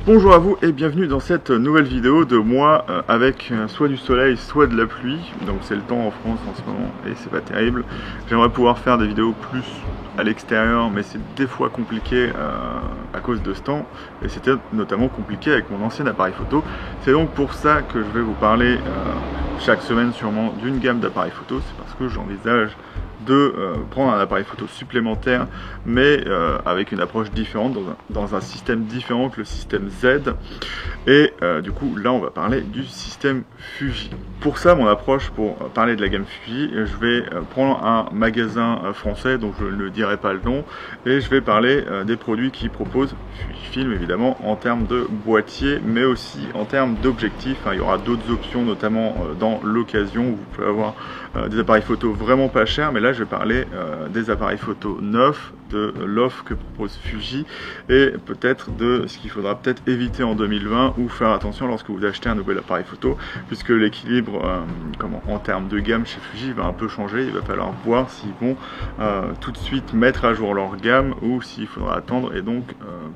Bonjour à vous et bienvenue dans cette nouvelle vidéo de moi avec soit du soleil soit de la pluie. Donc c'est le temps en France en ce moment et c'est pas terrible. J'aimerais pouvoir faire des vidéos plus à l'extérieur, mais c'est des fois compliqué à cause de ce temps, et c'était notamment compliqué avec mon ancien appareil photo. C'est donc pour ça que je vais vous parler chaque semaine sûrement d'une gamme d'appareils photo. C'est parce que j'envisage de prendre un appareil photo supplémentaire, mais avec une approche différente, dans un système différent que le système Z. Et du coup là on va parler du système Fuji. Pour ça, mon approche pour parler de la gamme Fuji, je vais prendre un magasin français dont je ne dirai pas le nom, et je vais parler des produits qu'ils proposent, Fujifilm évidemment, en termes de boîtier, mais aussi en termes d'objectifs. Il y aura d'autres options, notamment dans l'occasion, où vous pouvez avoir des appareils photo vraiment pas chers, mais là je vais parler des appareils photo neufs, de l'offre que propose Fuji, et peut-être de ce qu'il faudra peut-être éviter en 2020, ou faire attention lorsque vous achetez un nouvel appareil photo, puisque l'équilibre en termes de gamme chez Fuji va un peu changer. Il va falloir voir s'ils vont tout de suite mettre à jour leur gamme, ou s'il faudra attendre, et donc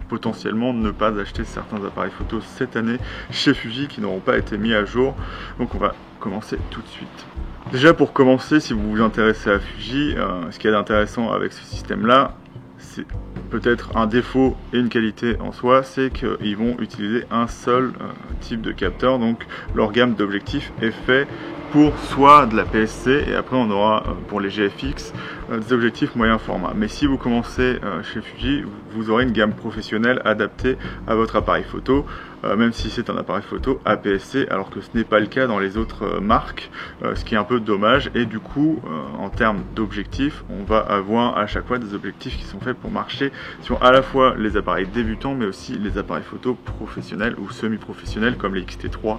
potentiellement ne pas acheter certains appareils photo cette année chez Fuji qui n'auront pas été mis à jour. Donc on va commencer tout de suite. Déjà, pour commencer, si vous vous intéressez à Fuji, ce qu'il y a d'intéressant avec ce système-là, c'est peut-être un défaut et une qualité en soi, c'est qu'ils vont utiliser un seul type de capteur. Donc leur gamme d'objectifs est fait pour soit de la PSC, et après on aura pour les GFX des objectifs moyen format. Mais si vous commencez chez Fuji, vous aurez une gamme professionnelle adaptée à votre appareil photo, même si c'est un appareil photo APS-C, alors que ce n'est pas le cas dans les autres marques, ce qui est un peu dommage. Et du coup, en termes d'objectifs, on va avoir à chaque fois des objectifs qui sont faits pour marcher sur à la fois les appareils débutants, mais aussi les appareils photo professionnels ou semi-professionnels, comme les XT3,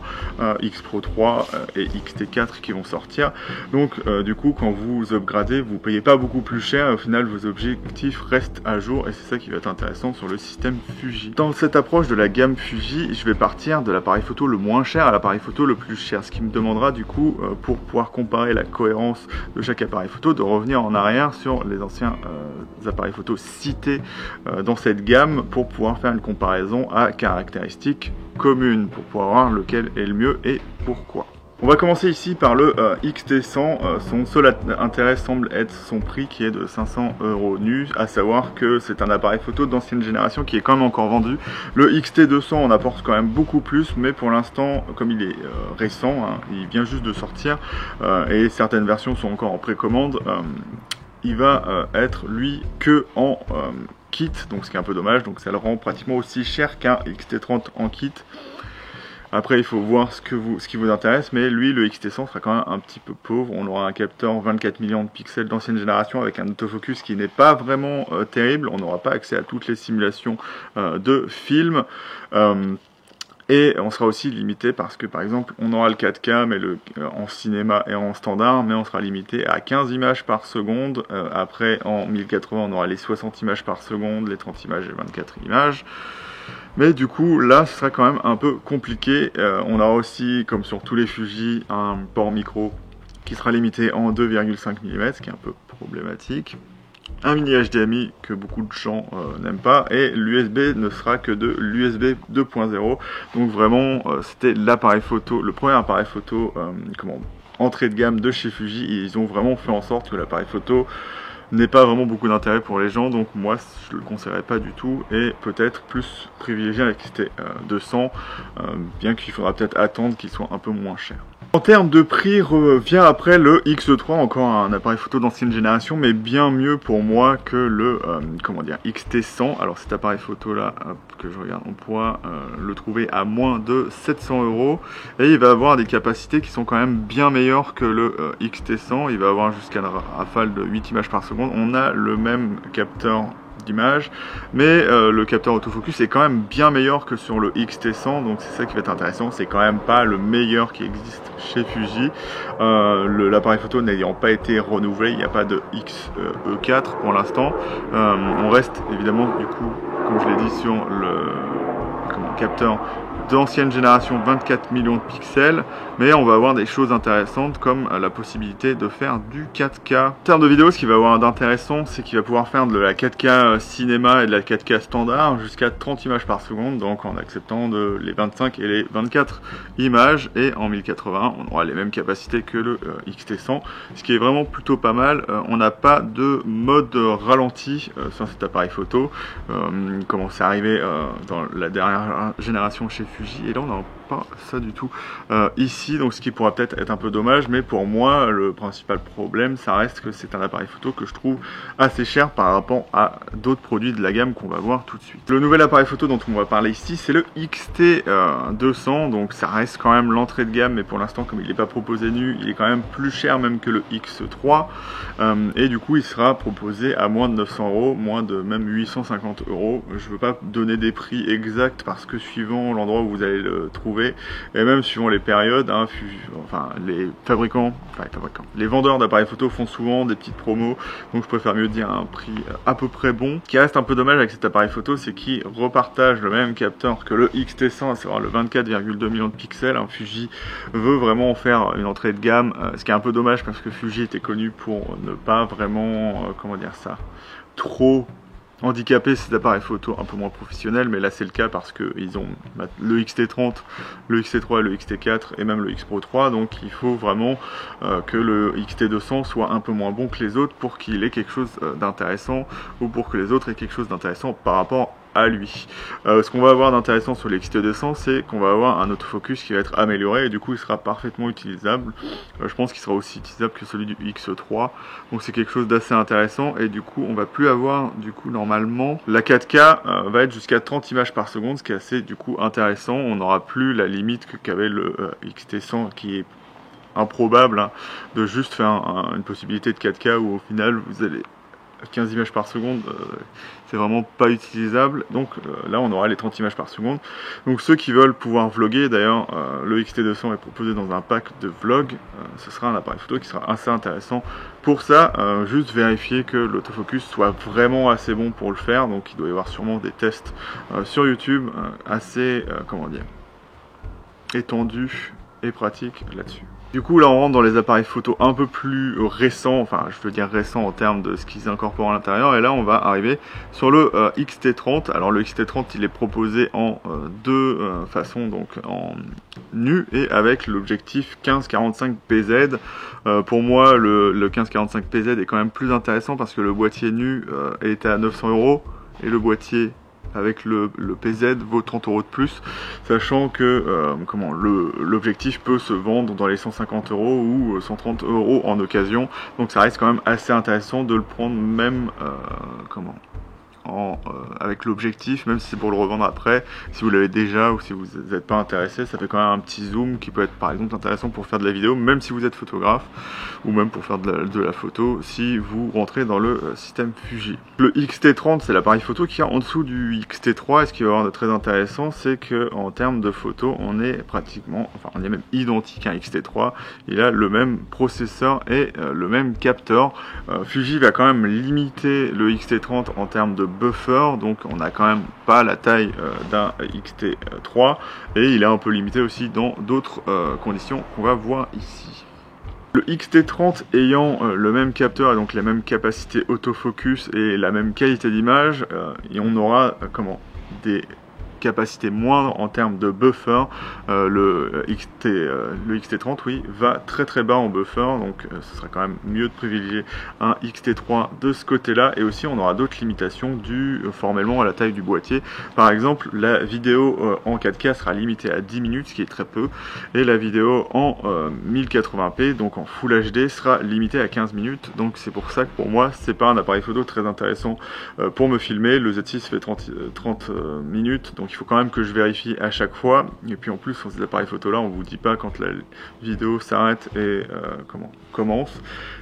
X Pro 3 et XT4 qui vont sortir. Donc du coup, quand vous upgradez, vous payez pas beaucoup plus cher, et au final vos objectifs restent à jour, et c'est ça qui va être intéressant sur le système Fuji. Dans cette approche de la gamme Fuji, je vais partir de l'appareil photo le moins cher à l'appareil photo le plus cher, ce qui me demandera du coup, pour pouvoir comparer la cohérence de chaque appareil photo, de revenir en arrière sur les anciens appareils photo cités dans cette gamme, pour pouvoir faire une comparaison à caractéristiques communes, pour pouvoir voir lequel est le mieux et pourquoi. On va commencer ici par le XT100. Son seul intérêt semble être son prix, qui est de 500 € nus, à savoir que c'est un appareil photo d'ancienne génération qui est quand même encore vendu. Le XT200 en apporte quand même beaucoup plus, mais pour l'instant, comme il est récent, il vient juste de sortir, et certaines versions sont encore en précommande, il va être lui que en kit, donc ce qui est un peu dommage. Donc ça le rend pratiquement aussi cher qu'un XT30 en kit. Après, il faut voir ce qui vous intéresse, mais lui, le XT100 sera quand même un petit peu pauvre. On aura un capteur 24 millions de pixels d'ancienne génération, avec un autofocus qui n'est pas vraiment terrible. On n'aura pas accès à toutes les simulations de film. Et on sera aussi limité parce que, par exemple, on aura le 4K mais en cinéma et en standard, mais on sera limité à 15 images par seconde. Après, en 1080, on aura les 60 images par seconde, les 30 images et 24 images. Mais du coup, là, ce sera quand même un peu compliqué. On aura aussi, comme sur tous les Fuji, un port micro qui sera limité en 2,5 mm, ce qui est un peu problématique. Un mini HDMI que beaucoup de gens n'aiment pas, et l'USB ne sera que de l'USB 2.0. Donc vraiment, c'était l'appareil photo, le premier appareil photo entrée de gamme de chez Fuji. Et ils ont vraiment fait en sorte que l'appareil photo n'ait pas vraiment beaucoup d'intérêt pour les gens, donc moi je le conseillerais pas du tout, et peut-être plus privilégier un XT200, bien qu'il faudra peut-être attendre qu'il soit un peu moins cher. En termes de prix, revient après le X3, encore un appareil photo d'ancienne génération, mais bien mieux pour moi que le XT100. Alors cet appareil photo là, que je regarde, on pourra le trouver à moins de 700 €, et il va avoir des capacités qui sont quand même bien meilleures que le XT100. Il va avoir jusqu'à une rafale de 8 images par seconde. On a le même capteur d'image, mais le capteur autofocus est quand même bien meilleur que sur le XT100, donc c'est ça qui va être intéressant. C'est quand même pas le meilleur qui existe chez Fuji, l'appareil photo n'ayant pas été renouvelé, il n'y a pas de XE4 pour l'instant. On reste évidemment du coup, comme je l'ai dit, sur le capteur d'ancienne génération 24 millions de pixels, mais on va avoir des choses intéressantes comme la possibilité de faire du 4K. En termes de vidéo, ce qu'il va avoir d'intéressant, c'est qu'il va pouvoir faire de la 4K cinéma et de la 4K standard jusqu'à 30 images par seconde, donc en acceptant les 25 et les 24 images, et en 1080 on aura les mêmes capacités que le XT100, ce qui est vraiment plutôt pas mal. On n'a pas de mode ralenti sur cet appareil photo, comme c'est arrivé dans la dernière génération chez Fuji, et là on n'a pas ça du tout ici, donc ce qui pourra peut-être être un peu dommage, mais pour moi le principal problème ça reste que c'est un appareil photo que je trouve assez cher par rapport à d'autres produits de la gamme qu'on va voir tout de suite. Le nouvel appareil photo dont on va parler ici, c'est le XT200, donc ça reste quand même l'entrée de gamme, mais pour l'instant comme il n'est pas proposé nu, il est quand même plus cher même que le X3, et du coup il sera proposé à moins de 900 €, moins de même 850 €. Je veux pas donner des prix exacts parce que suivant l'endroit où vous allez le trouver, et même suivant les périodes, hein, enfin les les vendeurs d'appareils photo font souvent des petites promos, donc je préfère mieux dire un prix à peu près bon. Ce qui reste un peu dommage avec cet appareil photo, c'est qu'il repartage le même capteur que le XT100, à savoir le 24,2 millions de pixels. Fuji veut vraiment en faire une entrée de gamme, ce qui est un peu dommage parce que Fuji était connu pour ne pas vraiment, comment dire ça, trop handicapé ces appareils photo un peu moins professionnels, mais là c'est le cas parce que ils ont le XT30, le XT3, le XT4 et même le X Pro 3, donc il faut vraiment que le XT200 soit un peu moins bon que les autres pour qu'il ait quelque chose d'intéressant, ou pour que les autres aient quelque chose d'intéressant par rapport à lui. Ce qu'on va avoir d'intéressant sur le XT200, c'est qu'on va avoir un autofocus qui va être amélioré, et du coup il sera parfaitement utilisable. Je pense qu'il sera aussi utilisable que celui du X3, donc c'est quelque chose d'assez intéressant, et du coup on va plus avoir, du coup normalement la 4K va être jusqu'à 30 images par seconde, ce qui est assez du coup intéressant. On n'aura plus la limite qu'avait le XT100, qui est improbable, hein, de juste faire une possibilité de 4K où au final vous allez 15 images par seconde, c'est vraiment pas utilisable. Donc là on aura les 30 images par seconde. Donc ceux qui veulent pouvoir vlogger, d'ailleurs le XT200 est proposé dans un pack de vlog, ce sera un appareil photo qui sera assez intéressant pour ça. Juste vérifier que l'autofocus soit vraiment assez bon pour le faire, donc il doit y avoir sûrement des tests sur YouTube assez, comment dire, étendus et pratiques là-dessus. Du coup là on rentre dans les appareils photo un peu plus récents, enfin je veux dire récents en termes de ce qu'ils incorporent à l'intérieur, et là on va arriver sur le XT30. Alors le XT30 il est proposé en deux façons, donc en nu et avec l'objectif 15-45 PZ. Pour moi le 15-45 PZ est quand même plus intéressant parce que le boîtier nu est à 900 € et le boîtier avec le PZ vaut 30 € de plus, sachant que l'objectif peut se vendre dans les 150 € ou 130 € en occasion, donc ça reste quand même assez intéressant de le prendre même avec l'objectif, même si c'est pour le revendre après, si vous l'avez déjà ou si vous n'êtes pas intéressé. Ça fait quand même un petit zoom qui peut être par exemple intéressant pour faire de la vidéo, même si vous êtes photographe, ou même pour faire de la photo si vous rentrez dans le système Fuji. Le XT30 c'est l'appareil photo qui est en dessous du XT3, et ce qui va avoir de très intéressant, c'est que en termes de photo on est pratiquement, enfin on est même identique à un XT3. Il a le même processeur et le même capteur. Fuji va quand même limiter le XT30 en termes de buffer, donc on n'a quand même pas la taille d'un XT3, et il est un peu limité aussi dans d'autres conditions qu'on va voir ici. Le XT30 ayant le même capteur et donc la même capacité autofocus et la même qualité d'image, et on aura des capacités moindres en termes de buffer. Le XT30 oui va très bas en buffer, donc ce sera quand même mieux de privilégier un XT3 de ce côté là. Et aussi on aura d'autres limitations dues formellement à la taille du boîtier. Par exemple la vidéo en 4K sera limitée à 10 minutes, ce qui est très peu, et la vidéo en 1080p, donc en Full HD, sera limitée à 15 minutes. Donc c'est pour ça que pour moi c'est pas un appareil photo très intéressant pour me filmer. Le Z6 fait 30 minutes, donc il faut quand même que je vérifie à chaque fois. Et puis en plus sur ces appareils photo là on vous dit pas quand la vidéo s'arrête et commence,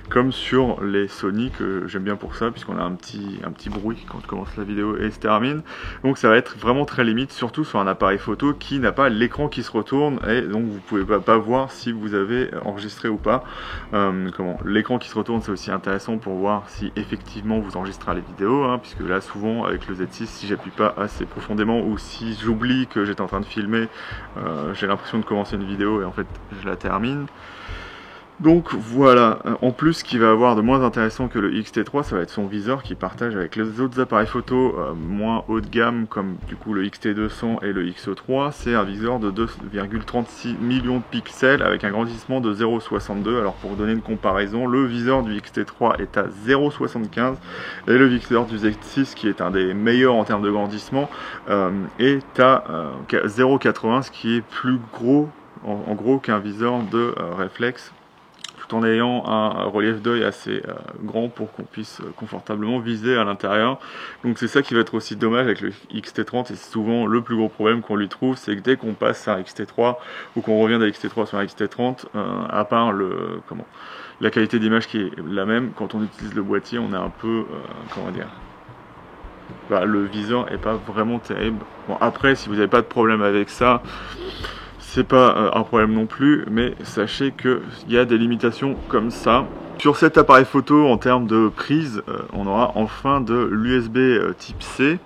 comme sur les Sony, que j'aime bien pour ça puisqu'on a un petit bruit quand commence la vidéo et se termine. Donc ça va être vraiment très limite, surtout sur un appareil photo qui n'a pas l'écran qui se retourne, et donc vous pouvez pas voir si vous avez enregistré ou pas. L'écran qui se retourne c'est aussi intéressant pour voir si effectivement vous enregistrez les vidéos, hein, puisque là souvent avec le Z6 si j'appuie pas assez profondément ou si si j'oublie que j'étais en train de filmer, j'ai l'impression de commencer une vidéo et en fait je la termine. Donc voilà, en plus ce qui va avoir de moins intéressant que le X-T3, ça va être son viseur qui partage avec les autres appareils photo moins haut de gamme comme du coup le X-T200 et le X-E3. C'est un viseur de 2,36 millions de pixels avec un grandissement de 0,62. Alors pour donner une comparaison, le viseur du X-T3 est à 0,75 et le viseur du Z6 qui est un des meilleurs en termes de grandissement est à 0,80, ce qui est plus gros en gros qu'un viseur de réflexe, tout en ayant un relief d'œil assez grand pour qu'on puisse confortablement viser à l'intérieur. Donc c'est ça qui va être aussi dommage avec le X-T30, et c'est souvent le plus gros problème qu'on lui trouve, c'est que dès qu'on passe à un X-T3 ou qu'on revient d'un X-T3 sur un X-T30, à part la qualité d'image qui est la même, quand on utilise le boîtier, on est un peu, comment dire, le viseur est pas vraiment terrible. Bon, après, si vous n'avez pas de problème avec ça, c'est pas un problème non plus, mais sachez qu'il y a des limitations comme ça. Sur cet appareil photo, en termes de prise, on aura enfin de l'USB type C.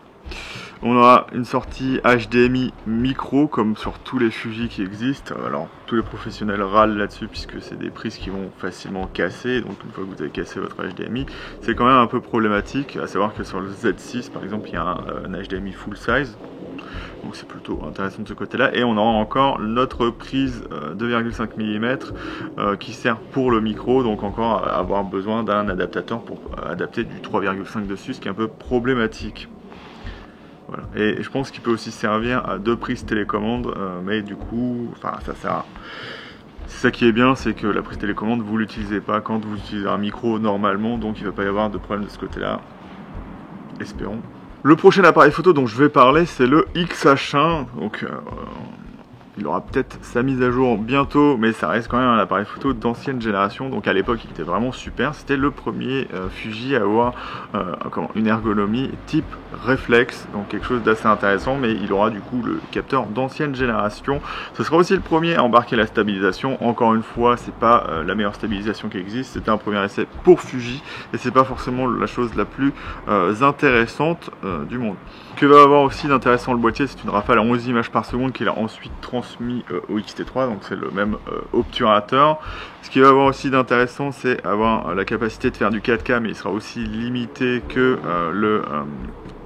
On aura une sortie HDMI micro, comme sur tous les Fuji qui existent. Alors, tous les professionnels râlent là-dessus, puisque c'est des prises qui vont facilement casser. Donc, une fois que vous avez cassé votre HDMI, c'est quand même un peu problématique. À savoir que sur le Z6, par exemple, il y a un HDMI full size. Donc c'est plutôt intéressant de ce côté-là. Et on aura encore notre prise 2,5 mm qui sert pour le micro, donc encore avoir besoin d'un adaptateur pour adapter du 3,5 dessus, ce qui est un peu problématique. Voilà. Et je pense qu'il peut aussi servir à deux prises télécommande, mais du coup, ça sert à... C'est ça qui est bien, c'est que la prise télécommande, vous l'utilisez pas quand vous utilisez un micro normalement, donc il ne va pas y avoir de problème de ce côté-là. Espérons. Le prochain appareil photo dont je vais parler, c'est le X-H1. Donc, il aura peut-être sa mise à jour bientôt, mais ça reste quand même un appareil photo d'ancienne génération. Donc à l'époque, il était vraiment super. C'était le premier Fuji à avoir une ergonomie type réflexe, donc quelque chose d'assez intéressant. Mais il aura du coup le capteur d'ancienne génération. Ce sera aussi le premier à embarquer la stabilisation. Encore une fois, c'est pas la meilleure stabilisation qui existe. C'était un premier essai pour Fuji et c'est pas forcément la chose la plus intéressante du monde. Ce que va avoir aussi d'intéressant le boîtier, c'est une rafale à 11 images par seconde qu'il a ensuite transmis au X-T3, donc c'est le même obturateur. Ce qui va avoir aussi d'intéressant, c'est avoir la capacité de faire du 4K, mais il sera aussi limité que le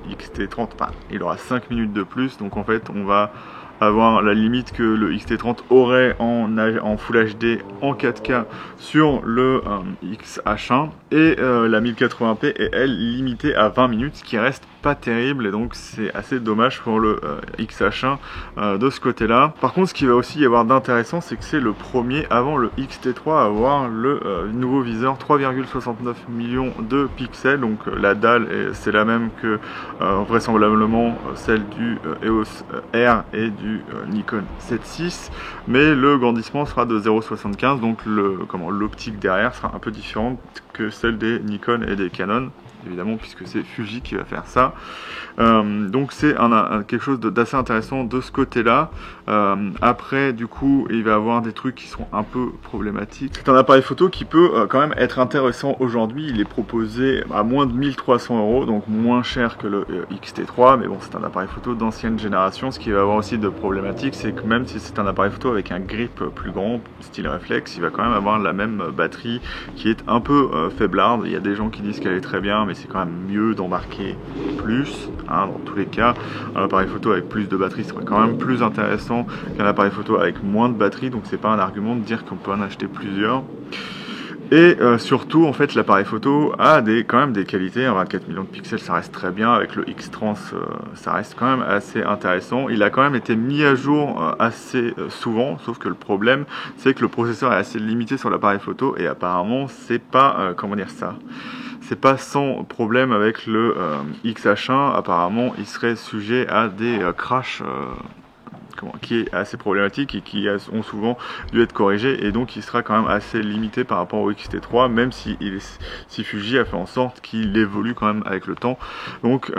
X-T30, il aura 5 minutes de plus, donc en fait on va avoir la limite que le X-T30 aurait en Full HD en 4K sur le X-H1, et la 1080p est elle limitée à 20 minutes, ce qui reste pas terrible, et donc c'est assez dommage pour le X-H1 de ce côté là. Par contre, ce qui va aussi y avoir d'intéressant, c'est que c'est le premier avant le X-T3 à avoir le nouveau viseur 3,69 millions de pixels, donc la dalle c'est la même que vraisemblablement celle du EOS R et du Nikon 7.6, mais le grandissement sera de 0,75, donc l'optique derrière sera un peu différente que celle des Nikon et des Canon, évidemment, puisque c'est Fuji qui va faire ça. Donc c'est quelque chose d'assez intéressant de ce côté-là. Après, du coup, il va y avoir des trucs qui sont un peu problématiques. C'est un appareil photo qui peut quand même être intéressant aujourd'hui. Il est proposé à moins de 1300 €, donc moins cher que le X-T3, mais bon, c'est un appareil photo d'ancienne génération. Ce qui va avoir aussi de problématique, c'est que même si c'est un appareil photo avec un grip plus grand, style réflexe, il va quand même avoir la même batterie qui est un peu faiblarde. Il y a des gens qui disent qu'elle est très bien, mais c'est quand même mieux d'embarquer plus. Dans tous les cas, un appareil photo avec plus de batterie serait quand même plus intéressant qu'un appareil photo avec moins de batterie, donc c'est pas un argument de dire qu'on peut en acheter plusieurs. Et surtout, en fait, l'appareil photo a quand même des qualités. 24 millions de pixels, ça reste très bien. Avec le X-Trans, ça reste quand même assez intéressant. Il a quand même été mis à jour assez souvent, sauf que le problème, c'est que le processeur est assez limité sur l'appareil photo, et apparemment, c'est pas, comment dire ça, c'est pas sans problème avec le X-H1. Apparemment, il serait sujet à des crashs qui est assez problématique et qui ont souvent dû être corrigés, et donc il sera quand même assez limité par rapport au X-T3, même si Fuji a fait en sorte qu'il évolue quand même avec le temps. Donc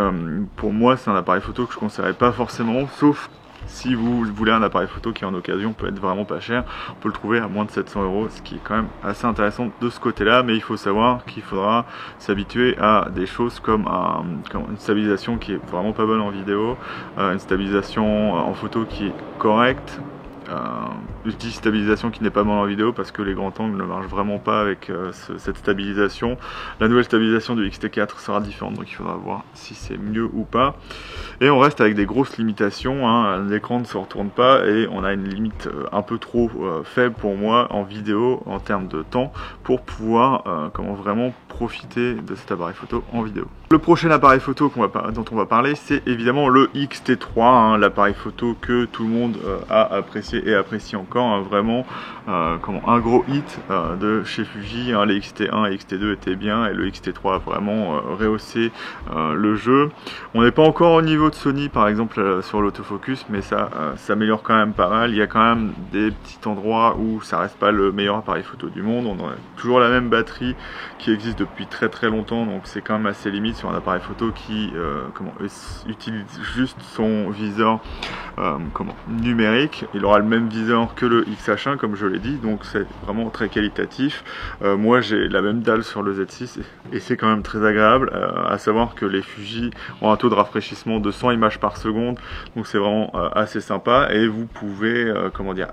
pour moi, c'est un appareil photo que je ne conseillerais pas forcément, sauf si vous voulez un appareil photo qui en occasion peut être vraiment pas cher, on peut le trouver à moins de 700 €, ce qui est quand même assez intéressant de ce côté-là, mais il faut savoir qu'il faudra s'habituer à des choses comme une stabilisation qui est vraiment pas bonne en vidéo, une stabilisation en photo qui est correcte. Je dis stabilisation qui n'est pas bonne en vidéo parce que les grands angles ne marchent vraiment pas avec cette stabilisation. La nouvelle stabilisation du X-T4 sera différente, donc il faudra voir si c'est mieux ou pas. Et on reste avec des grosses limitations, hein. L'écran ne se retourne pas et on a une limite un peu trop faible pour moi en vidéo en termes de temps pour pouvoir vraiment profiter de cet appareil photo en vidéo. Le prochain appareil photo dont on va parler, c'est évidemment le X-T3, hein, l'appareil photo que tout le monde a apprécié et apprécie encore, hein, vraiment un gros hit de chez Fuji, hein. Les X-T1 et X-T2 étaient bien et le X-T3 a vraiment rehaussé le jeu. On n'est pas encore au niveau de Sony par exemple sur l'autofocus, mais ça s'améliore quand même pas mal. Il y a quand même des petits endroits où ça reste pas le meilleur appareil photo du monde. On a toujours la même batterie qui existe depuis très longtemps, donc c'est quand même assez limite sur un appareil photo qui utilise juste son viseur numérique. Il aura le même viseur que le XH1 comme je l'ai dit, donc c'est vraiment très qualitatif. Moi j'ai la même dalle sur le Z6 et c'est quand même très agréable, à savoir que les Fuji ont un taux de rafraîchissement de 100 images par seconde, donc c'est vraiment assez sympa et vous pouvez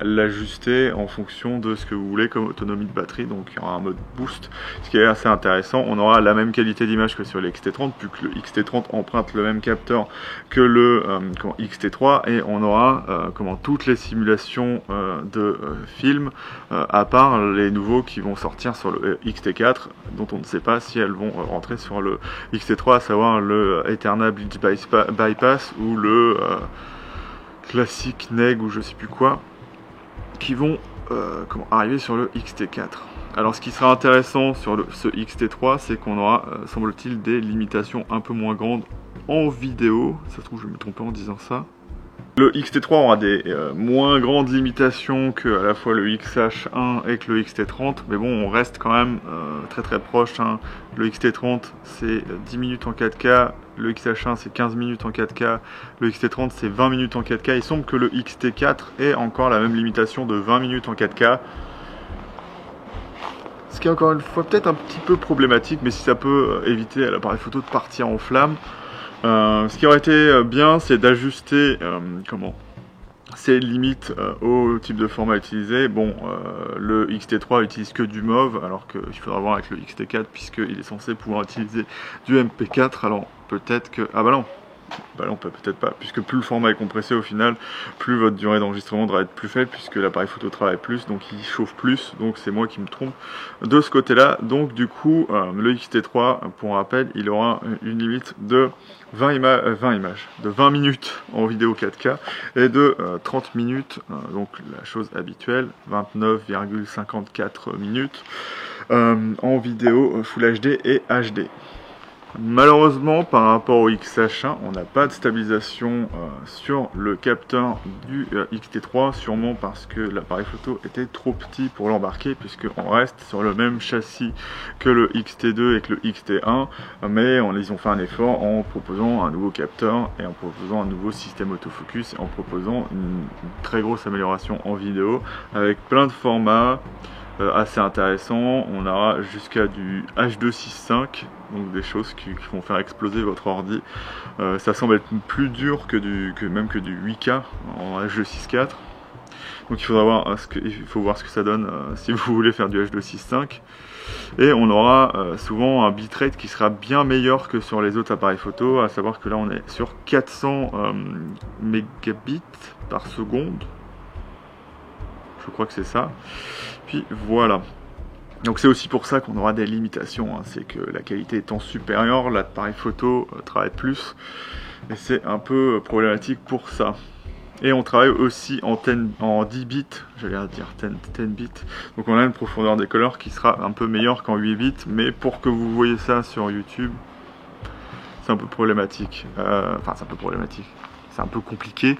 l'ajuster en fonction de ce que vous voulez comme autonomie de batterie, donc il y aura un mode boost, ce qui est assez intéressant. On aura la même qualité d'image que sur le XT30 vu que le XT30 emprunte le même capteur que le XT3 et on aura toutes les simulations de films à part les nouveaux qui vont sortir sur le XT4 dont on ne sait pas si elles vont rentrer sur le XT3, à savoir le Eterna Bleach Bypass ou le classique Neg ou je sais plus quoi qui vont arriver sur le XT4. Alors ce qui sera intéressant sur ce X-T3, c'est qu'on aura, semble-t-il, des limitations un peu moins grandes en vidéo. Ça se trouve, je vais me tromper en disant ça. Le X-T3 aura des moins grandes limitations que à la fois le XH1 et que le XT30, mais bon, on reste quand même très proche, hein. Le XT30 c'est 10 minutes en 4K, le XH1 c'est 15 minutes en 4K, le XT30 c'est 20 minutes en 4K. Il semble que le XT4 ait encore la même limitation de 20 minutes en 4K. Ce qui est encore une fois peut-être un petit peu problématique, mais si ça peut éviter à l'appareil photo de partir en flamme. Ce qui aurait été bien, c'est d'ajuster ces limites au type de format utilisé. Bon, le X-T3 utilise que du MOV, alors qu'il faudra voir avec le X-T4, puisqu'il est censé pouvoir utiliser du MP4, alors peut-être que... Ah bah non, peut-être pas, puisque plus le format est compressé au final, plus votre durée d'enregistrement devra être plus faible, puisque l'appareil photo travaille plus, donc il chauffe plus, donc c'est moi qui me trompe de ce côté-là. Donc du coup, le X-T3, pour rappel, il aura une limite de 20 minutes en vidéo 4K et de 30 minutes, donc la chose habituelle, 29,54 minutes en vidéo Full HD et HD. Malheureusement, par rapport au XH1, on n'a pas de stabilisation sur le capteur du X-T3, sûrement parce que l'appareil photo était trop petit pour l'embarquer, puisqu'on reste sur le même châssis que le X-T2 et que le X-T1, mais ils ont fait un effort en proposant un nouveau capteur et en proposant un nouveau système autofocus et en proposant une très grosse amélioration en vidéo avec plein de formats assez intéressants. On aura jusqu'à du H265, donc des choses qui vont faire exploser votre ordi. Ça semble être plus dur que même que du 8K en H264. Donc il faut voir ce que ça donne si vous voulez faire du H265. Et on aura souvent un bitrate qui sera bien meilleur que sur les autres appareils photo, à savoir que là on est sur 400 mégabits par seconde. Je crois que c'est ça. Puis voilà. Donc c'est aussi pour ça qu'on aura des limitations, hein. C'est que la qualité étant supérieure, l'appareil photo travaille plus. Et c'est un peu problématique pour ça. Et on travaille aussi en 10 bits, j'allais dire 10 bits. Donc on a une profondeur des couleurs qui sera un peu meilleure qu'en 8 bits. Mais pour que vous voyez ça sur YouTube, c'est un peu problématique. C'est un peu compliqué.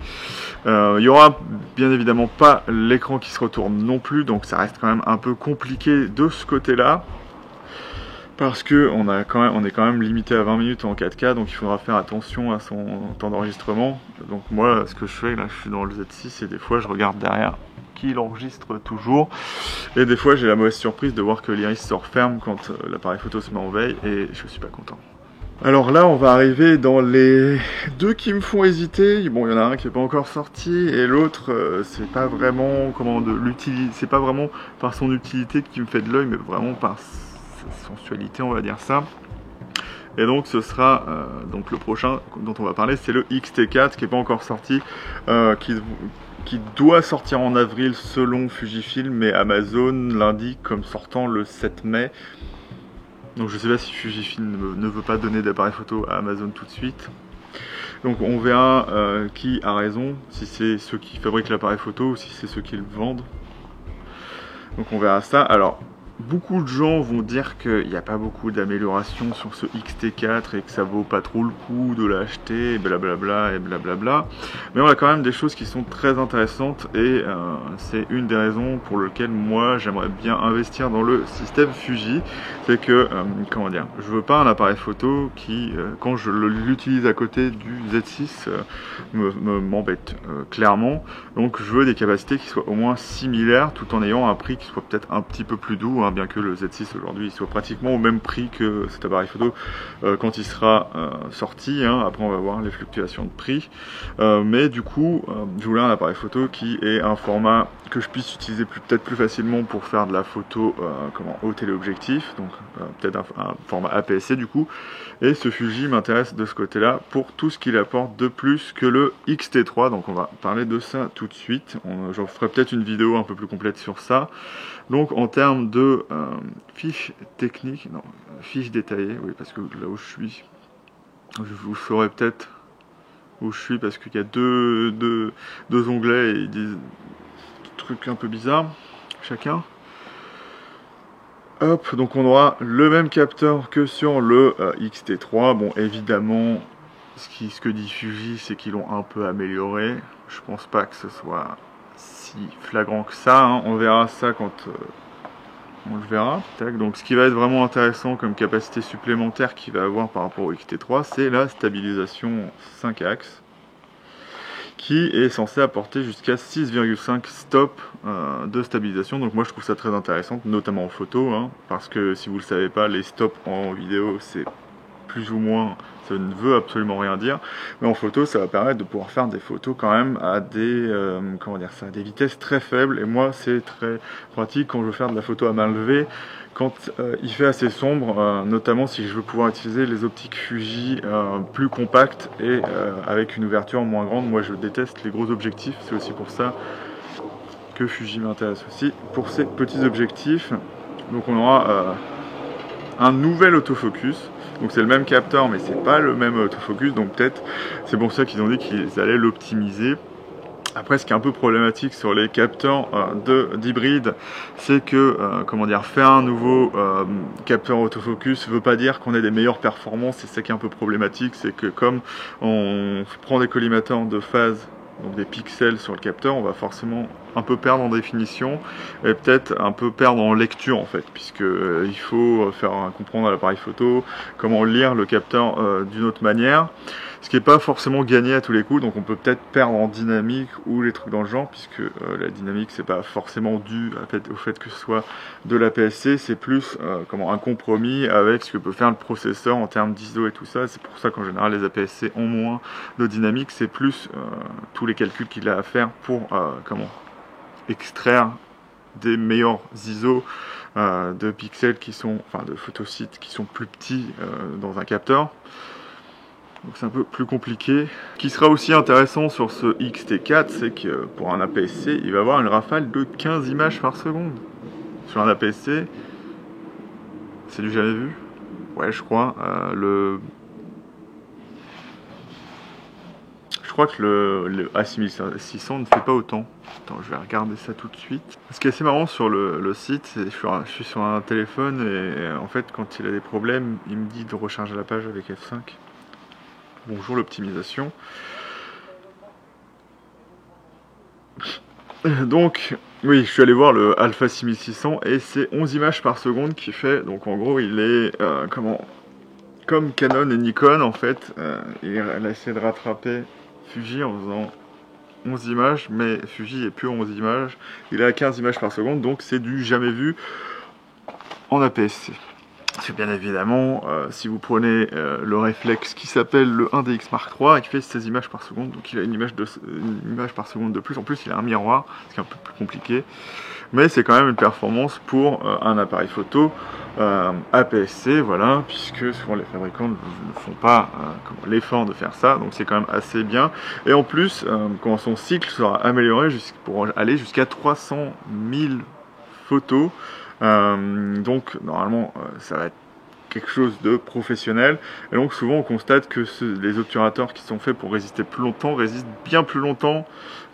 Il y aura bien évidemment pas l'écran qui se retourne non plus, donc ça reste quand même un peu compliqué de ce côté-là. parce que on est quand même limité à 20 minutes en 4K, donc il faudra faire attention à son temps d'enregistrement. Donc moi, ce que je fais là, je suis dans le Z6 et des fois je regarde derrière qu'il enregistre toujours, et des fois j'ai la mauvaise surprise de voir que l'iris se referme quand l'appareil photo se met en veille, et je suis pas content. Alors là, on va arriver dans les deux qui me font hésiter. Bon, il y en a un qui n'est pas encore sorti et l'autre, c'est pas vraiment c'est pas vraiment par son utilité qui me fait de l'œil, mais vraiment par sa sensualité, on va dire ça. Et donc ce sera donc le prochain dont on va parler, c'est le X-T4 qui n'est pas encore sorti, qui doit sortir en avril selon Fujifilm, mais Amazon l'indique comme sortant le 7 mai. Donc je sais pas si Fujifilm ne veut pas donner d'appareil photo à Amazon tout de suite. Donc on verra qui a raison, si c'est ceux qui fabriquent l'appareil photo ou si c'est ceux qui le vendent. Donc on verra ça. Alors beaucoup de gens vont dire qu'il n'y a pas beaucoup d'améliorations sur ce X-T4 et que ça vaut pas trop le coup de l'acheter, et blablabla et blablabla. Mais on a quand même des choses qui sont très intéressantes et c'est une des raisons pour lesquelles moi j'aimerais bien investir dans le système Fuji. C'est que, comment dire, je veux pas un appareil photo qui, quand je l'utilise à côté du Z6, m'embête clairement. Donc je veux des capacités qui soient au moins similaires tout en ayant un prix qui soit peut-être un petit peu plus doux, hein, bien que le Z6 aujourd'hui soit pratiquement au même prix que cet appareil photo quand il sera sorti, hein. Après on va voir les fluctuations de prix, mais du coup je voulais un appareil photo qui ait un format que je puisse utiliser peut-être plus facilement pour faire de la photo au téléobjectif, donc peut-être un format APS-C du coup. Et ce Fuji m'intéresse de ce côté-là pour tout ce qu'il apporte de plus que le X-T3, donc on va parler de ça tout de suite. J'en ferai peut-être une vidéo un peu plus complète sur ça. Donc en termes de fiches techniques, non, fiches détaillées, oui, parce que là où je suis, je vous saurai peut-être où je suis parce qu'il y a deux onglets et ils disent des trucs un peu bizarres chacun. Hop, donc on aura le même capteur que sur le X-T3. Bon, évidemment, ce que dit Fuji, c'est qu'ils l'ont un peu amélioré. Je pense pas que ce soit si flagrant que ça, hein. On verra ça quand on le verra. Tac. Donc ce qui va être vraiment intéressant comme capacité supplémentaire qu'il va avoir par rapport au X-T3, c'est la stabilisation 5 axes, qui est censé apporter jusqu'à 6,5 stops de stabilisation. Donc moi je trouve ça très intéressant, notamment en photo, hein, parce que si vous le savez pas, les stops en vidéo c'est plus ou moins, ça ne veut absolument rien dire, mais en photo ça va permettre de pouvoir faire des photos quand même à des des vitesses très faibles. Et moi c'est très pratique quand je veux faire de la photo à main levée, quand il fait assez sombre, notamment si je veux pouvoir utiliser les optiques Fuji plus compactes et avec une ouverture moins grande. Moi je déteste les gros objectifs, c'est aussi pour ça que Fuji m'intéresse aussi, pour ces petits objectifs. Donc on aura un nouvel autofocus, donc c'est le même capteur mais c'est pas le même autofocus, donc peut-être c'est pour ça qu'ils ont dit qu'ils allaient l'optimiser. Après, ce qui est un peu problématique sur les capteurs d'hybride, c'est que, faire un nouveau capteur autofocus veut pas dire qu'on ait des meilleures performances. C'est ça qui est un peu problématique, c'est que comme on prend des collimateurs de phase, donc des pixels sur le capteur, on va forcément un peu perdre en définition et peut-être un peu perdre en lecture en fait, puisque il faut faire comprendre à l'appareil photo comment lire le capteur d'une autre manière, ce qui n'est pas forcément gagné à tous les coups. Donc on peut peut-être perdre en dynamique ou les trucs dans le genre, puisque la dynamique c'est pas forcément dû au fait que ce soit de l'APS-C, c'est plus un compromis avec ce que peut faire le processeur en termes d'ISO et tout ça. C'est pour ça qu'en général les APS-C ont moins de dynamique, c'est plus tous les calculs qu'il a à faire pour extraire des meilleurs ISO de pixels qui sont, de photosites qui sont plus petits dans un capteur. Donc c'est un peu plus compliqué. Ce qui sera aussi intéressant sur ce X-T4, c'est que pour un APS-C, il va avoir une rafale de 15 images par seconde. Sur un APS-C, c'est du jamais vu. Ouais, je crois. Je crois que le A6600 ne fait pas autant. Attends, je vais regarder ça tout de suite. Ce qui est assez marrant sur le site, c'est que je suis sur un téléphone et en fait quand il a des problèmes, il me dit de recharger la page avec F5. Bonjour l'optimisation. Donc Oui, je suis allé voir le Alpha 6600 et c'est 11 images par seconde qui fait, donc en gros il est comme Canon et Nikon en fait, il a essayé de rattraper Fuji en faisant 11 images, mais Fuji est plus 11 images, il est à 15 images par seconde, donc c'est du jamais vu en APS-C. C'est bien évidemment, si vous prenez le réflexe qui s'appelle le 1DX Mark III et qui fait 16 images par seconde, donc il a une image par seconde de plus, en plus il a un miroir, ce qui est un peu plus compliqué, mais c'est quand même une performance pour un appareil photo APS-C, voilà, puisque souvent les fabricants ne font pas l'effort de faire ça, donc c'est quand même assez bien, et en plus, quand son cycle sera amélioré pour aller jusqu'à 300 000 photos, donc normalement ça va être quelque chose de professionnel, et donc souvent on constate que les obturateurs qui sont faits pour résister plus longtemps résistent bien plus longtemps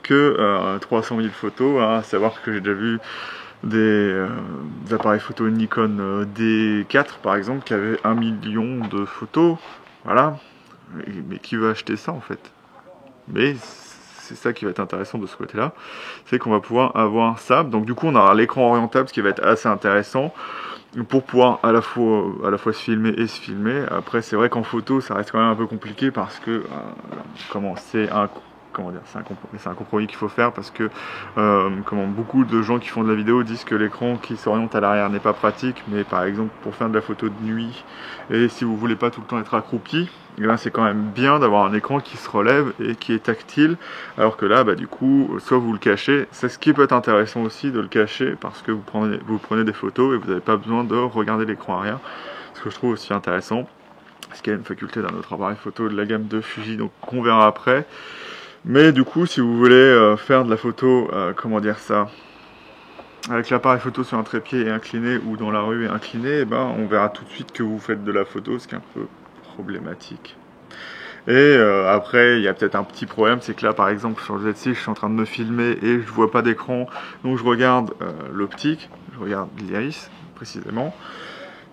que 300 000 photos, hein, à savoir que j'ai déjà vu des appareils photo Nikon D4 par exemple qui avaient 1 million de photos, voilà, mais qui veut acheter ça en fait? Mais c'est ça qui va être intéressant de ce côté-là, c'est qu'on va pouvoir avoir ça. Donc du coup on aura l'écran orientable, ce qui va être assez intéressant pour pouvoir à la fois se filmer et se filmer. Après c'est vrai qu'en photo ça reste quand même un peu compliqué parce que c'est un compromis qu'il faut faire, parce que beaucoup de gens qui font de la vidéo disent que l'écran qui s'oriente à l'arrière n'est pas pratique, mais par exemple pour faire de la photo de nuit et si vous voulez pas tout le temps être accroupi, c'est quand même bien d'avoir un écran qui se relève et qui est tactile, alors que là du coup soit vous le cachez, c'est ce qui peut être intéressant aussi de le cacher, parce que vous prenez des photos et vous n'avez pas besoin de regarder l'écran arrière, ce que je trouve aussi intéressant, ce qui est une faculté d'un autre appareil photo de la gamme de Fuji, donc qu'on verra après. Mais du coup, si vous voulez faire de la photo, avec l'appareil photo sur un trépied et incliné, ou dans la rue et incliné, on verra tout de suite que vous faites de la photo, ce qui est un peu problématique. Et après, il y a peut-être un petit problème, c'est que là, par exemple, sur le Z6, je suis en train de me filmer et je vois pas d'écran, donc je regarde l'optique, je regarde l'iris précisément.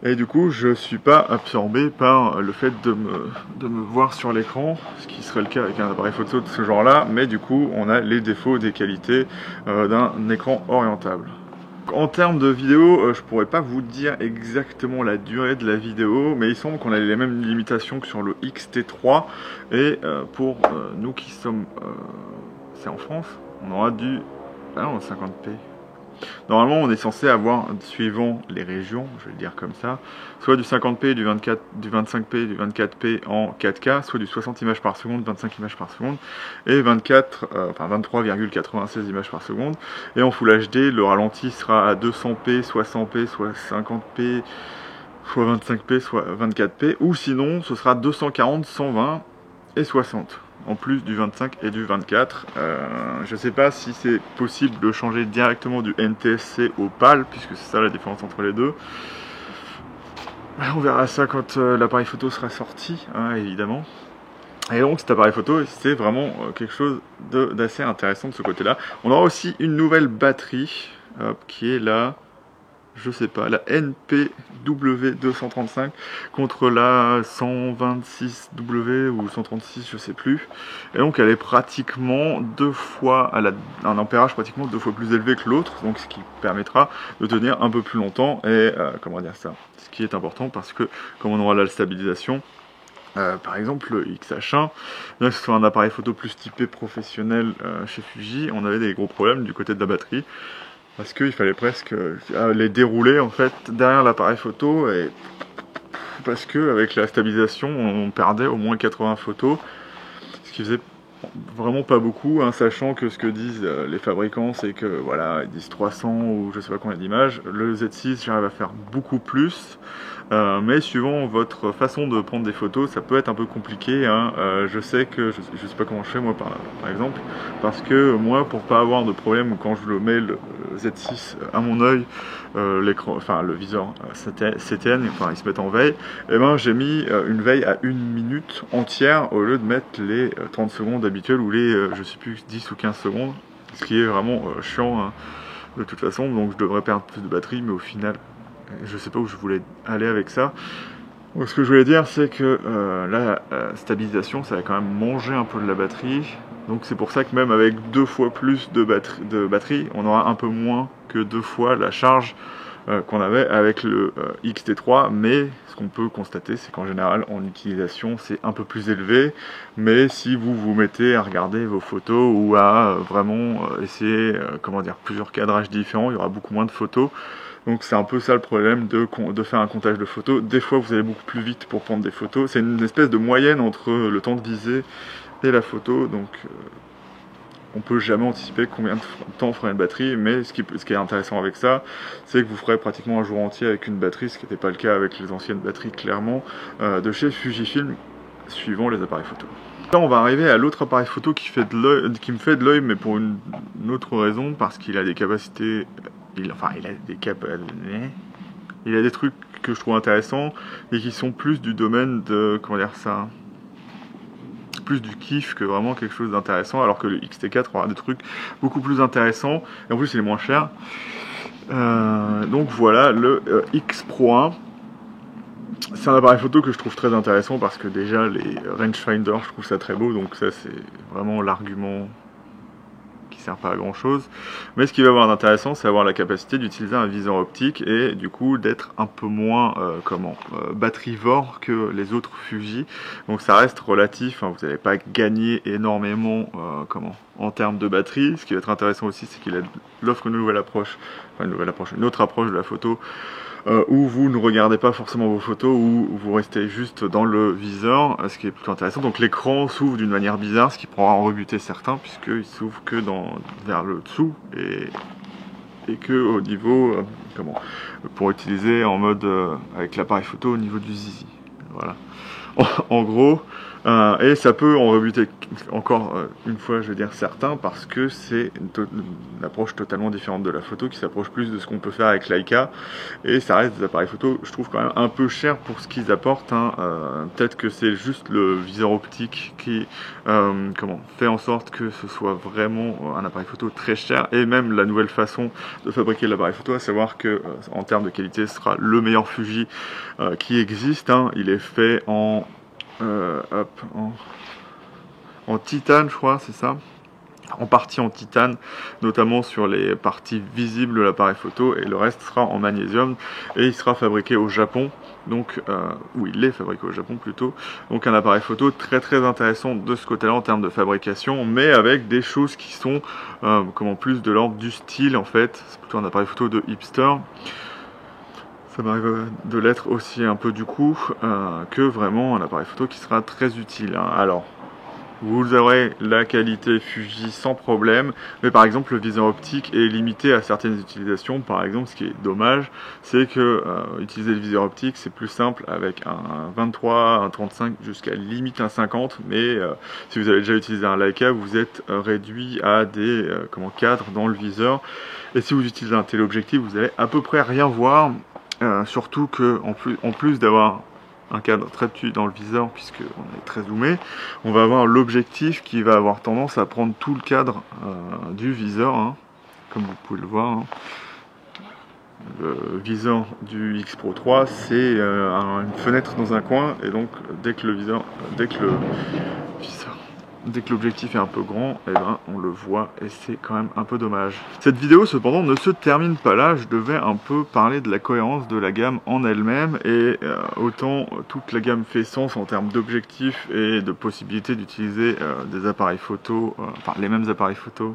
Et du coup, je suis pas absorbé par le fait de me voir sur l'écran, ce qui serait le cas avec un appareil photo de ce genre-là, mais du coup, on a les défauts des qualités d'un écran orientable. En termes de vidéo, je pourrais pas vous dire exactement la durée de la vidéo, mais il semble qu'on a les mêmes limitations que sur le X-T3, et pour nous qui sommes... c'est en France, on aura du... Ah non, 50p. Normalement, on est censé avoir, suivant les régions, je vais le dire comme ça, soit du 50p, du 25p, du 24p en 4K, soit du 60 images par seconde, 25 images par seconde, et 23,96 images par seconde. Et en Full HD, le ralenti sera à 200p, soit 100p, soit 50p, soit 25p, soit 24p, ou sinon, ce sera 240, 120 et 60. En plus du 25 et du 24. Je ne sais pas si c'est possible de changer directement du NTSC au PAL, puisque c'est ça la différence entre les deux. On verra ça quand l'appareil photo sera sorti, hein, évidemment. Et donc cet appareil photo, c'est vraiment quelque chose d'assez intéressant de ce côté-là. On aura aussi une nouvelle batterie, qui est là. Je sais pas, la NPW235 contre la 126W ou 136, je sais plus. Et donc elle est pratiquement elle a un ampérage pratiquement 2 fois plus élevé que l'autre, donc ce qui permettra de tenir un peu plus longtemps, et ce qui est important, parce que comme on aura la stabilisation, par exemple le XH1, bien que ce soit un appareil photo plus typé professionnel chez Fuji, on avait des gros problèmes du côté de la batterie, parce qu'il fallait presque les dérouler en fait derrière l'appareil photo, et parce que avec la stabilisation on perdait au moins 80 photos, ce qui faisait vraiment pas beaucoup, hein, sachant que ce que disent les fabricants, c'est que voilà, ils disent 300 ou je sais pas combien d'images. Le Z6, j'arrive à faire beaucoup plus, mais suivant votre façon de prendre des photos, ça peut être un peu compliqué, hein. Je sais que je sais pas comment je fais moi par exemple, parce que moi, pour pas avoir de problème quand je le mets le Z6 à mon œil, l'écran, enfin le viseur s'éteigne, enfin il se met en veille, et j'ai mis une veille à 1 minute entière au lieu de mettre les 30 secondes habituelles, ou les je sais plus 10 ou 15 secondes, ce qui est vraiment chiant, hein, de toute façon. Donc je devrais perdre plus de batterie, mais au final je sais pas où je voulais aller avec ça. Ce que je voulais dire, c'est que la stabilisation, ça va quand même manger un peu de la batterie. Donc c'est pour ça que même avec 2 fois plus de batterie, on aura un peu moins que 2 fois la charge qu'on avait avec le XT3, mais ce qu'on peut constater, c'est qu'en général en utilisation c'est un peu plus élevé, mais si vous vous mettez à regarder vos photos ou à vraiment essayer comment dire, plusieurs cadrages différents, il y aura beaucoup moins de photos. Donc c'est un peu ça le problème de faire un comptage de photos. Des fois vous allez beaucoup plus vite pour prendre des photos, c'est une espèce de moyenne entre le temps de visée et la photo, donc on peut jamais anticiper combien de temps fera une batterie, mais ce qui est intéressant avec ça, c'est que vous ferez pratiquement un jour entier avec une batterie, ce qui n'était pas le cas avec les anciennes batteries clairement, de chez Fujifilm, suivant les appareils photo. Là on va arriver à l'autre appareil photo qui me fait de l'œil, mais pour une autre raison, parce qu'il a des capacités, il a des trucs que je trouve intéressants, et qui sont plus du domaine de, comment dire ça, plus du kiff que vraiment quelque chose d'intéressant, alors que le XT4 aura des trucs beaucoup plus intéressants, et en plus il est moins cher. Donc voilà, le X Pro 1, c'est un appareil photo que je trouve très intéressant parce que déjà les rangefinder, je trouve ça très beau, donc ça c'est vraiment l'argument qui sert pas à grand chose. Mais ce qui va avoir d'intéressant, c'est avoir la capacité d'utiliser un viseur optique et du coup d'être un peu moins batterivore que les autres Fuji. Donc ça reste relatif, hein, vous n'allez pas gagner énormément en termes de batterie. Ce qui va être intéressant aussi, c'est qu'il offre une nouvelle approche, une autre approche de la photo, où vous ne regardez pas forcément vos photos, où vous restez juste dans le viseur, ce qui est plutôt intéressant. Donc l'écran s'ouvre d'une manière bizarre, ce qui pourra en rebuter certains, puisqu'il s'ouvre que vers le dessous, et que au niveau, pour utiliser en mode avec l'appareil photo au niveau du zizi. Voilà. En gros, et ça peut en rebuter encore une fois, je veux dire certains, parce que c'est une approche totalement différente de la photo, qui s'approche plus de ce qu'on peut faire avec Leica, et ça reste des appareils photo, je trouve quand même un peu cher pour ce qu'ils apportent, hein. Peut-être que c'est juste le viseur optique qui fait en sorte que ce soit vraiment un appareil photo très cher, et même la nouvelle façon de fabriquer l'appareil photo, à savoir que en termes de qualité, ce sera le meilleur Fuji qui existe, hein. Il est fait en titane, je crois, c'est ça, en partie en titane, notamment sur les parties visibles de l'appareil photo, et le reste sera en magnésium, et il sera fabriqué au Japon, donc ou il est fabriqué au Japon plutôt. Donc un appareil photo très très intéressant de ce côté-là en termes de fabrication, mais avec des choses qui sont plus de l'ordre du style, en fait. C'est plutôt un appareil photo de hipster. Ça m'arrive de l'être aussi un peu du coup, que vraiment un appareil photo qui sera très utile, hein. Alors, vous aurez la qualité Fuji sans problème, mais par exemple le viseur optique est limité à certaines utilisations. Par exemple, ce qui est dommage, c'est que utiliser le viseur optique, c'est plus simple avec un 23, un 35, jusqu'à limite un 50, mais si vous avez déjà utilisé un Leica, vous êtes réduit à des cadres dans le viseur, et si vous utilisez un téléobjectif, vous allez à peu près rien voir. Surtout que en plus d'avoir un cadre très petit dans le viseur, puisqu'on est très zoomé, on va avoir l'objectif qui va avoir tendance à prendre tout le cadre du viseur, hein, comme vous pouvez le voir, hein. Le viseur du X Pro 3, c'est une fenêtre dans un coin, et donc dès que l'objectif est un peu grand, eh ben, on le voit, et c'est quand même un peu dommage. Cette vidéo cependant ne se termine pas là, je devais un peu parler de la cohérence de la gamme en elle-même, et autant toute la gamme fait sens en termes d'objectifs et de possibilités d'utiliser des appareils photo, les mêmes appareils photo,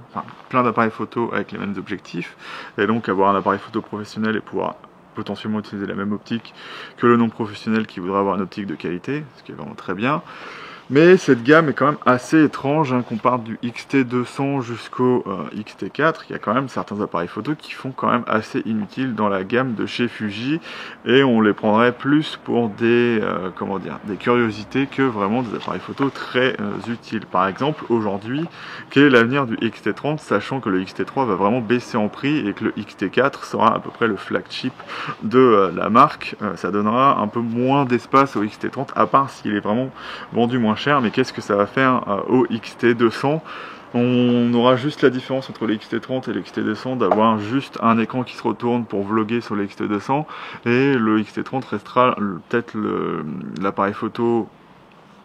plein d'appareils photo avec les mêmes objectifs, et donc avoir un appareil photo professionnel et pouvoir potentiellement utiliser la même optique que le non professionnel qui voudrait avoir une optique de qualité, ce qui est vraiment très bien. Mais cette gamme est quand même assez étrange, hein, qu'on parte du XT200 jusqu'au XT4. Il y a quand même certains appareils photo qui font quand même assez inutiles dans la gamme de chez Fuji, et on les prendrait plus pour des des curiosités que vraiment des appareils photo très utiles. Par exemple, aujourd'hui, quel est l'avenir du XT30, sachant que le XT3 va vraiment baisser en prix et que le XT4 sera à peu près le flagship de la marque. Ça donnera un peu moins d'espace au XT30, à part s'il est vraiment vendu moins cher, mais qu'est-ce que ça va faire au XT200? On aura juste la différence entre le XT30 et le XT200 d'avoir juste un écran qui se retourne pour vlogger sur le XT200, et le XT30 restera peut-être l'appareil photo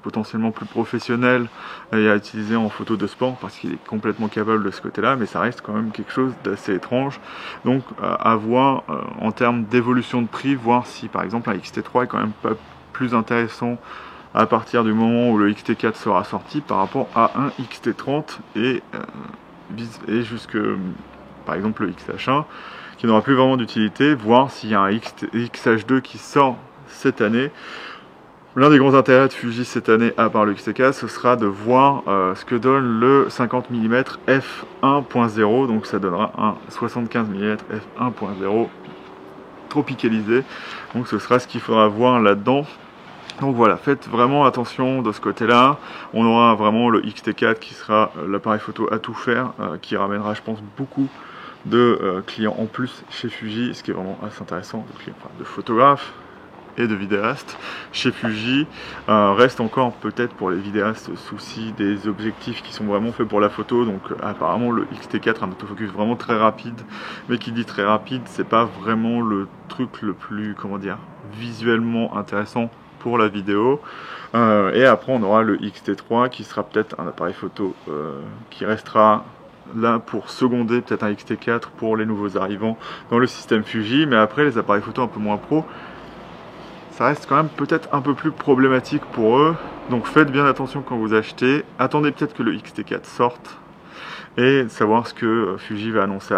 potentiellement plus professionnel et à utiliser en photo de sport parce qu'il est complètement capable de ce côté-là, mais ça reste quand même quelque chose d'assez étrange. Donc à voir en termes d'évolution de prix, voir si par exemple un XT3 est quand même pas plus intéressant à partir du moment où le XT4 sera sorti par rapport à un XT30 et jusque par exemple le XH1 qui n'aura plus vraiment d'utilité, voir s'il y a un XH2 qui sort cette année. L'un des grands intérêts de Fuji cette année, à part le XT4, ce sera de voir ce que donne le 50 mm f1.0, donc ça donnera un 75 mm f1.0 tropicalisé, donc ce sera ce qu'il faudra voir là-dedans. Donc voilà, faites vraiment attention de ce côté-là. On aura vraiment le XT4 qui sera l'appareil photo à tout faire, qui ramènera, je pense, beaucoup de clients en plus chez Fuji, ce qui est vraiment assez intéressant, de photographes et de vidéastes chez Fuji. Reste encore peut-être pour les vidéastes souci des objectifs qui sont vraiment faits pour la photo, donc apparemment le XT4 un autofocus vraiment très rapide, mais qui dit très rapide, c'est pas vraiment le truc le plus, comment dire, visuellement intéressant pour la vidéo. Et après on aura le XT3 qui sera peut-être un appareil photo qui restera là pour seconder peut-être un XT4 pour les nouveaux arrivants dans le système Fuji, mais après les appareils photo un peu moins pro, ça reste quand même peut-être un peu plus problématique pour eux. Donc faites bien attention quand vous achetez, attendez peut-être que le XT4 sorte et savoir ce que Fuji va annoncer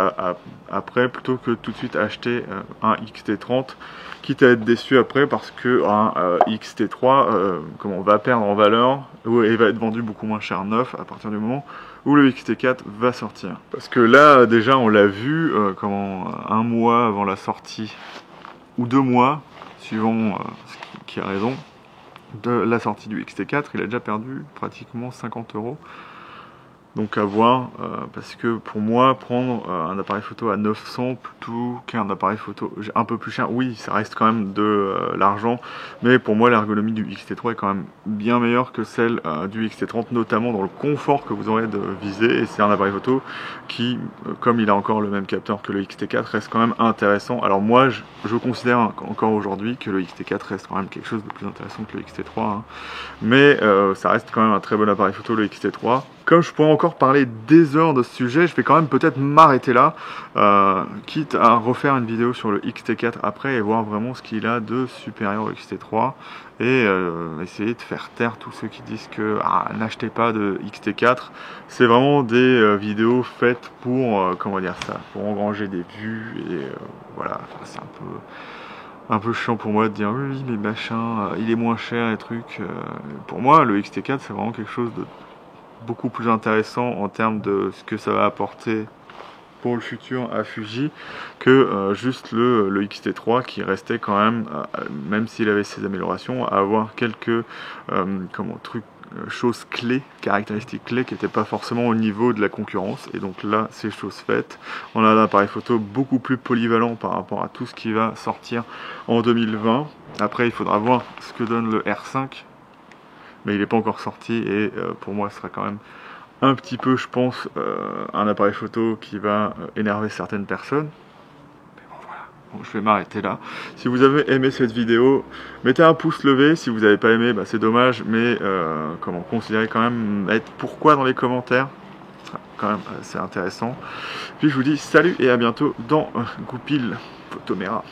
après, plutôt que tout de suite acheter un XT30, quitte à être déçu après parce que un XT3 comment, va perdre en valeur et va être vendu beaucoup moins cher neuf à partir du moment où le XT4 va sortir. Parce que là déjà on l'a vu, un mois avant la sortie, ou 2 mois, suivant qui a raison, de la sortie du XT4, il a déjà perdu pratiquement 50 €. Donc à voir, parce que pour moi, prendre un appareil photo à 900 plutôt qu'un appareil photo un peu plus cher, oui, ça reste quand même de l'argent, mais pour moi l'ergonomie du XT3 est quand même bien meilleure que celle du XT30, notamment dans le confort que vous aurez de viser, et c'est un appareil photo qui, comme il a encore le même capteur que le XT4, reste quand même intéressant. Alors moi, je considère encore aujourd'hui que le XT4 reste quand même quelque chose de plus intéressant que le XT3, hein. Mais ça reste quand même un très bon appareil photo, le XT3. Comme je pourrais encore parler des heures de ce sujet, je vais quand même peut-être m'arrêter là, quitte à refaire une vidéo sur le XT4 après et voir vraiment ce qu'il a de supérieur au XT3 et essayer de faire taire tous ceux qui disent que n'achetez pas de XT4. C'est vraiment des vidéos faites pour, comment dire ça, pour engranger des vues et voilà, enfin, c'est un peu chiant pour moi de dire oui mais machin, il est moins cher et trucs. Pour moi le XT4 c'est vraiment quelque chose de beaucoup plus intéressant en termes de ce que ça va apporter pour le futur à Fuji que juste le XT3 qui restait quand même s'il avait ses améliorations, à avoir quelques choses clés, caractéristiques clés qui n'étaient pas forcément au niveau de la concurrence. Et donc là c'est chose faite, on a un appareil photo beaucoup plus polyvalent par rapport à tout ce qui va sortir en 2020. Après il faudra voir ce que donne le R5, mais il n'est pas encore sorti et pour moi ce sera quand même un petit peu, je pense, un appareil photo qui va énerver certaines personnes. Mais bon voilà, bon, je vais m'arrêter là. Si vous avez aimé cette vidéo, mettez un pouce levé. Si vous n'avez pas aimé, c'est dommage, mais considérez quand même mettre pourquoi dans les commentaires. Ce sera quand même assez intéressant. Puis je vous dis salut et à bientôt dans Goupil Photoméra.